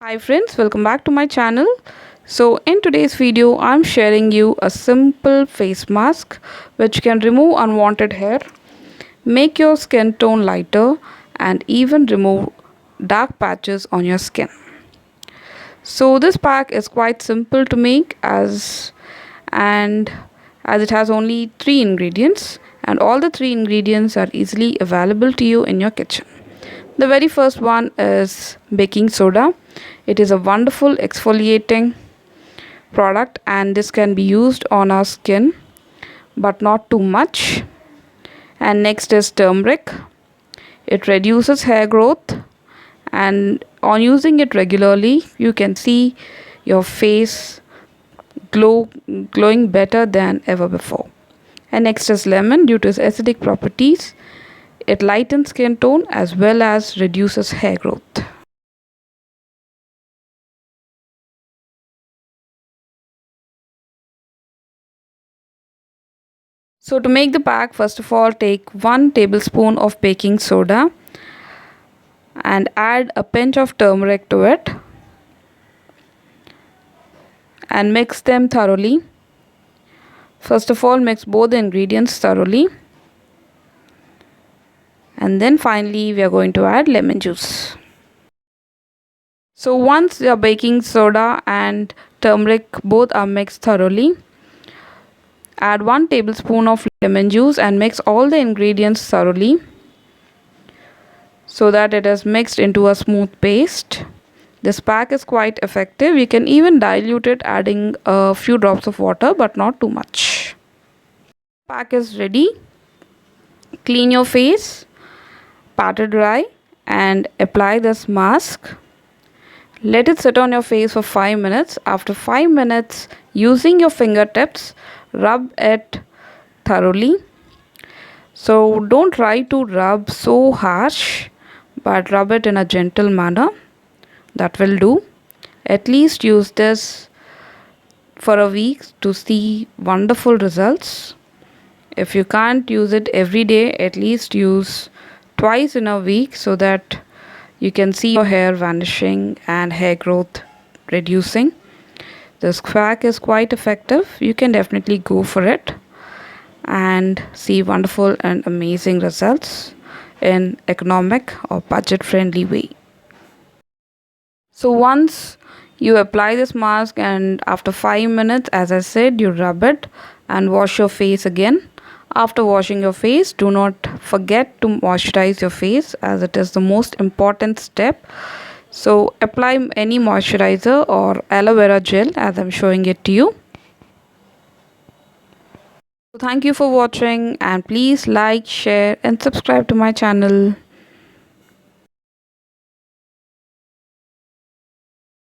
Hi friends, welcome back to my channel. So in today's video, I'm sharing you a simple face mask which can remove unwanted hair, make your skin tone lighter and even remove dark patches on your skin. So this pack is quite simple to make and as it has only 3 ingredients and all the 3 ingredients are easily available to you in your kitchen. The very first one is baking soda. It is a wonderful exfoliating product and this can be used on our skin but not too much. And next is turmeric. It reduces hair growth and on using it regularly you can see your face glowing better than ever before. And next is lemon. Due to its acidic properties, it lightens skin tone as well as reduces hair growth. So to make the pack, first of all take 1 tablespoon of baking soda and add a pinch of turmeric to it and mix them thoroughly. First of all, mix both the ingredients thoroughly and then finally we are going to add lemon juice. So once your baking soda and turmeric both are mixed thoroughly, add 1 tablespoon of lemon juice and mix all the ingredients thoroughly so that it is mixed into a smooth paste. This pack is quite effective. You can even dilute it adding a few drops of water but not too much. Pack is ready. Clean your face, pat it dry and apply this mask. Let it sit on your face for 5 minutes. After 5 minutes, using your fingertips, rub it thoroughly. So don't try to rub so harsh, but rub it in a gentle manner. That will do. At least use this for a week to see wonderful results. If you can't use it every day, at least use twice in a week so that you can see your hair vanishing and hair growth reducing. This pack is quite effective. You can definitely go for it and see wonderful and amazing results in economic or budget friendly way. So once you apply this mask and after 5 minutes, as I said, you rub it and wash your face again. After washing your face, do not forget to moisturize your face as it is the most important step. So apply any moisturizer or aloe vera gel as I'm showing it to you. So thank you for watching and please like, share and subscribe to my channel.